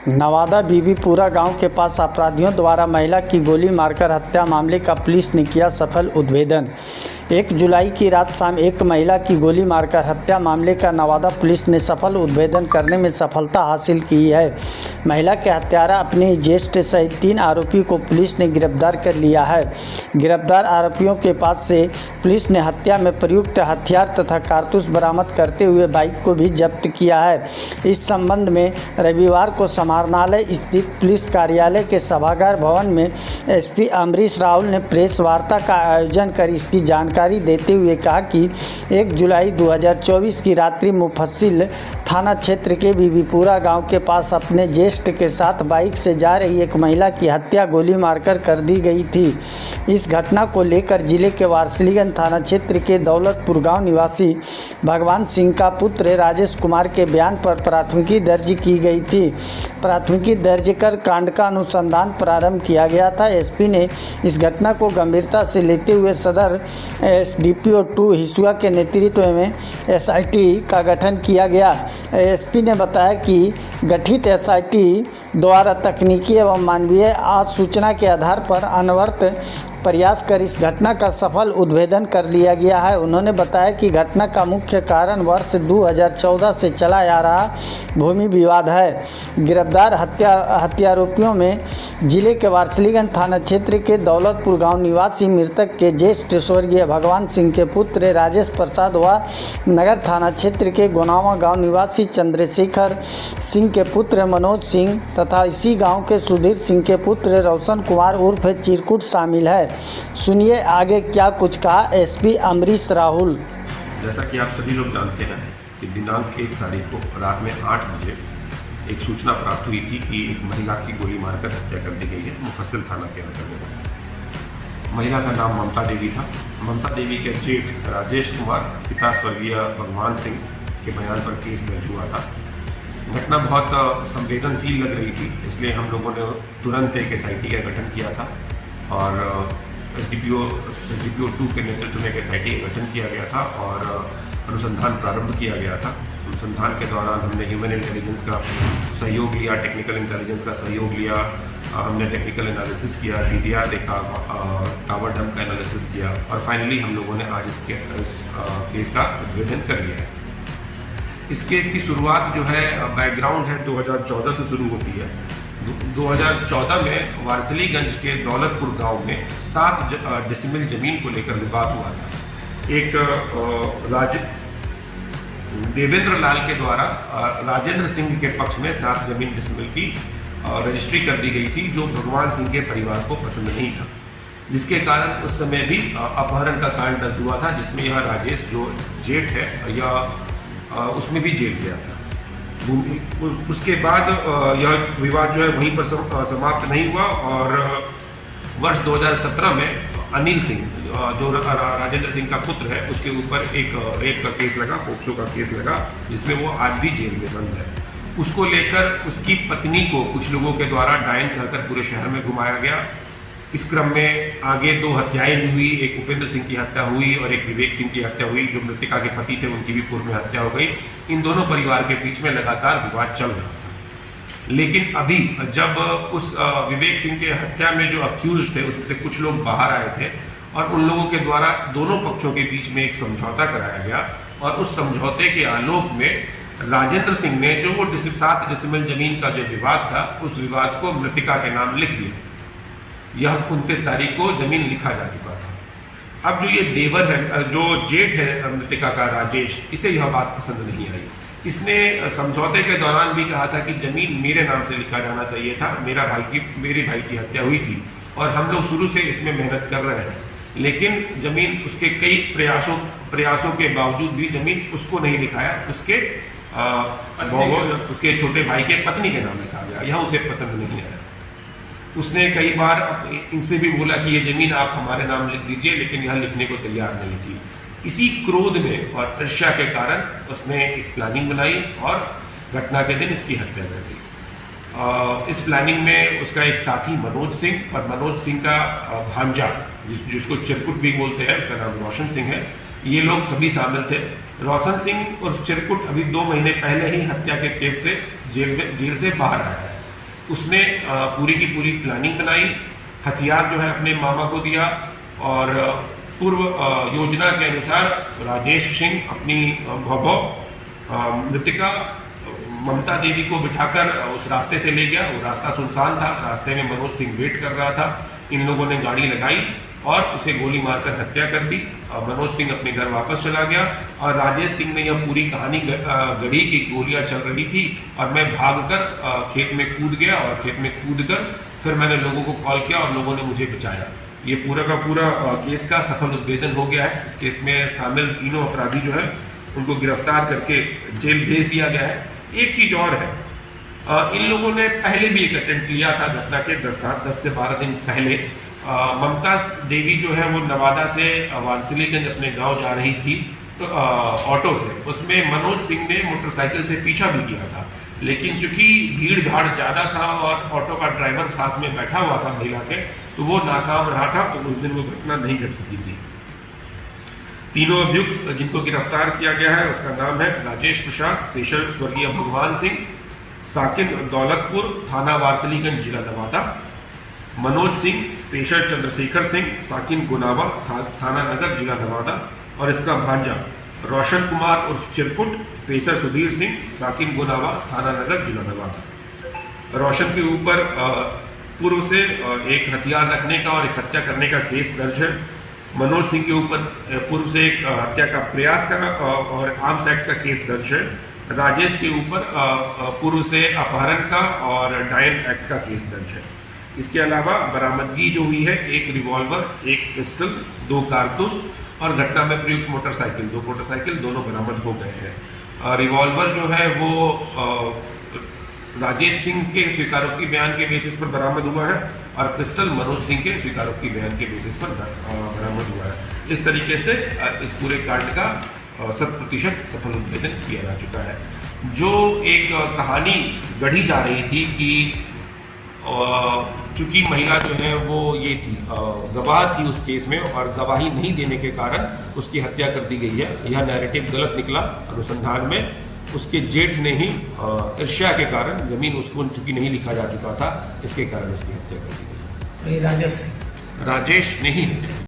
नवादा बीबीपुरा गांव के पास अपराधियों द्वारा महिला की गोली मारकर हत्या मामले का पुलिस ने किया सफल उद्भेदन। 1 जुलाई की रात शाम एक महिला की गोली मारकर हत्या मामले का नवादा पुलिस ने सफल उद्भेदन करने में सफलता हासिल की है। महिला के हत्यारा अपने ज्येष्ठ सहित 3 आरोपी को पुलिस ने गिरफ्तार कर लिया है। गिरफ्तार आरोपियों के पास से पुलिस ने हत्या में प्रयुक्त हथियार तथा कारतूस बरामद करते हुए बाइक को भी जब्त किया है। इस संबंध में रविवार को समाहरणालय स्थित पुलिस कार्यालय के सभागार भवन में एसपी अमरीश राहुल ने प्रेस वार्ता का आयोजन कर इसकी जानकारी देते हुए कहा कि 1 जुलाई 2024 की रात्रि मुफस्सिल थाना क्षेत्र के बीबीपुरा गांव के पास अपने ज्येष्ठ के साथ बाइक से जा रही एक महिला की हत्या गोली मारकर कर दी गई थी। इस घटना को लेकर जिले के वारसिलीगंज थाना क्षेत्र के दौलतपुर गांव निवासी भगवान सिंह का पुत्र राजेश कुमार के बयान पर प्राथमिकी दर्ज की गई थी। प्राथमिकी दर्ज कर कांड का अनुसंधान प्रारंभ किया गया था। एसपी ने इस घटना को गंभीरता से लेते हुए सदर एसडीपीओ 2 हिसुआ के नेतृत्व में एसआईटी का गठन किया गया। एसपी ने बताया कि गठित एसआईटी द्वारा तकनीकी एवं मानवीय सूचना के आधार पर अनवरत प्रयास कर इस घटना का सफल उद्भेदन कर लिया गया है। उन्होंने बताया कि घटना का मुख्य कारण वर्ष 2014 से चला आ रहा भूमि विवाद है। गिरफ्तार हत्यारोपियों में जिले के वारसिलीगंज थाना क्षेत्र के दौलतपुर गांव निवासी मृतक के ज्येष्ठ स्वर्गीय भगवान सिंह के पुत्र राजेश प्रसाद व नगर थाना क्षेत्र के गोनावा गांव निवासी चंद्रशेखर सिंह के पुत्र मनोज सिंह तथा इसी गांव के सुधीर सिंह के पुत्र रोशन कुमार उर्फ चिरकुट शामिल है। सुनिए आगे क्या कुछ कहा एसपी अमरीश राहुल। जैसा कि आप सभी लोग जानते हैं कि दिनांक 1 तारीख को रात में 8 बजे एक सूचना प्राप्त हुई थी कि एक महिला की गोली मारकर हत्या कर दी गई है मुफस्सिल थाना के अंतर्गत। महिला का नाम ममता देवी था। ममता देवी के जेठ राजेश कुमार पिता स्वर्गीय भगवान सिंह के बयान पर केस दर्ज हुआ था। घटना बहुत संवेदनशील लग रही थी, इसलिए हम लोगों ने तुरंत एक एसआईटी का गठन किया था और एसडीपीओ 2 के नेतृत्व में एक एसआईटी का गठन किया गया था और अनुसंधान प्रारंभ किया गया था। अनुसंधान के दौरान हमने ह्यूमन इंटेलिजेंस का सहयोग लिया, टेक्निकल इंटेलिजेंस का सहयोग लिया, हमने टेक्निकल एनालिसिस किया, सीडीआर देखा, टावर डंप का एनालिसिस किया और फाइनली हम लोगों ने आज इस केस का उद्भेदन कर लिया है। इस केस की शुरुआत जो है बैकग्राउंड है 2014 से शुरू होती है। 2014 में वारसिलीगंज के दौलतपुर गांव में 7 डेसिमल जमीन को लेकर विवाद हुआ था। एक देवेंद्र लाल के द्वारा राजेंद्र सिंह के पक्ष में 7 जमीन डेसिमल की रजिस्ट्री कर दी गई थी, जो भगवान सिंह के परिवार को पसंद नहीं था, जिसके कारण उस समय भी अपहरण का कांड दर्ज हुआ था, जिसमें यह राजेश जो जेठ है यह उसमें भी जेल गया था। उसके बाद यह विवाद जो है वहीं पर समाप्त नहीं हुआ और वर्ष 2017 में अनिल सिंह जो राजेंद्र सिंह का पुत्र है उसके ऊपर एक रेप का केस लगा, पोक्सो का केस लगा, जिसमें वो आज भी जेल में बंद है। उसको लेकर उसकी पत्नी को कुछ लोगों के द्वारा डायन कर पूरे शहर में घुमाया गया। इस क्रम में आगे 2 हत्याएं भी हुई, एक उपेंद्र सिंह की हत्या हुई और एक विवेक सिंह की हत्या हुई। जो मृतका के पति थे उनकी भी पूर्व में हत्या हो गई। इन दोनों परिवार के बीच में लगातार विवाद चल रहा था। लेकिन अभी जब उस विवेक सिंह के हत्या में जो अक्यूज थे उसमें से कुछ लोग बाहर आए थे और उन लोगों के द्वारा दोनों पक्षों के बीच में एक समझौता कराया गया और उस समझौते के आलोक में राजेंद्र सिंह ने जो वो 7 डेसिमल जमीन का जो विवाद था उस विवाद को मृतिका के नाम लिख दिया। यह 29 तारीख को जमीन लिखा जा चुका था। अब जो ये देवर है, जो जेठ है मृतिका का राजेश, इसे यह बात पसंद नहीं आई। इसने समझौते के दौरान भी कहा था कि जमीन मेरे नाम से लिखा जाना चाहिए था, मेरे भाई की हत्या हुई थी और हम लोग शुरू से इसमें मेहनत कर रहे हैं, लेकिन जमीन उसके कई प्रयासों के बावजूद भी जमीन उसको नहीं लिखाया, उसके छोटे भाई के पत्नी के नाम लिखा गया। यह उसे पसंद नहीं आया। उसने कई बार इनसे भी बोला कि ये जमीन आप हमारे नाम लिख दीजिए, लेकिन यह लिखने को तैयार नहीं थी। इसी क्रोध में और ईर्ष्या के कारण उसने एक प्लानिंग बनाई और घटना के दिन इसकी हत्या कर दी। इस प्लानिंग में उसका एक साथी मनोज सिंह और मनोज सिंह का भांजा जिसको चिरकुट भी बोलते हैं, उसका नाम रोशन सिंह है, ये लोग सभी शामिल थे। रोशन सिंह और चिरकुट अभी 2 महीने पहले ही हत्या के केस से जेल से बाहर आया है। उसने पूरी की पूरी प्लानिंग बनाई, हथियार जो है अपने मामा को दिया और पूर्व योजना के अनुसार राजेश सिंह अपनी भौभव मृतिका ममता देवी को बिठाकर उस रास्ते से ले गया। वो रास्ता सुनसान था, रास्ते में मनोज सिंह वेट कर रहा था। इन लोगों ने गाड़ी लगाई और उसे गोली मारकर हत्या कर दी। मनोज सिंह अपने घर वापस चला गया और राजेश सिंह ने यह पूरी कहानी गढ़ी की गोलियां चल रही थी और मैं भागकर खेत में कूद गया और खेत में कूदकर फिर मैंने लोगों को कॉल किया और लोगों ने मुझे बचाया। ये पूरा का पूरा केस का सफल उद्भेदन हो गया है। इस केस में शामिल तीनों अपराधी जो है उनको गिरफ्तार करके जेल भेज दिया गया है। एक चीज और है, इन लोगों ने पहले भी एक अटेम्प्ट लिया था घटना के 10 से 12 दिन पहले। ममता देवी जो है वो नवादा से वारसिलीगंज अपने गांव जा रही थी तो ऑटो से, उसमें मनोज सिंह ने मोटरसाइकिल से पीछा भी किया था, लेकिन चूंकि भीड़ भाड़ ज़्यादा था और ऑटो का ड्राइवर साथ में बैठा हुआ था महिला के, तो वो नाकाम रहा था, तो उस दिन वो घटना नहीं घट सकी थी। तीनों अभियुक्त जिनको गिरफ्तार किया गया है उसका नाम है राजेश प्रसाद, पेशर स्वर्गीय भगवान सिंह, साकिन दौलतपुर, थाना वारसिलीगंज, जिला नवादा। मनोज सिंह, पेशर चंद्रशेखर सिंह, साकिन गुनावा, थाना नगर, जिला नवादा। और इसका भांजा रोशन कुमार उर्फ चिरकुट, पेशर सुधीर सिंह, साकिन गुनावा, थाना नगर, जिला नवादा। रोशन के ऊपर पूर्व से एक हथियार रखने का और एक हत्या करने का केस दर्ज है। मनोज सिंह के ऊपर पूर्व से एक हत्या का प्रयास का और आर्म्स एक्ट का केस दर्ज है। राजेश के ऊपर पूर्व से अपहरण का और डायन एक्ट का केस दर्ज है। इसके अलावा बरामदगी जो हुई है, एक रिवॉल्वर, एक पिस्टल, 2 कारतूस और घटना में प्रयुक्त मोटरसाइकिल, 2 मोटरसाइकिल दोनों बरामद हो गए हैं। रिवॉल्वर जो है वो राजेश सिंह के स्वीकारोक्ति बयान के बेसिस पर बरामद हुआ है और पिस्टल मनोज सिंह के स्वीकारोक्ति बयान के बेसिस पर बरामद हुआ है। इस तरीके से इस पूरे कांड का 100% सफल उद्भेदन किया जा चुका है। जो एक कहानी गढ़ी जा रही थी कि चूंकि महिला जो है वो ये थी गवाह थी उस केस में और गवाही नहीं देने के कारण उसकी हत्या कर दी गई है, यह नैरेटिव गलत निकला। अनुसंधान में उसके जेठ ने ही ईर्ष्या के कारण जमीन उसको चूंकि नहीं लिखा जा चुका था, इसके कारण उसकी हत्या कर दी गई। राजेश ने ही हत्या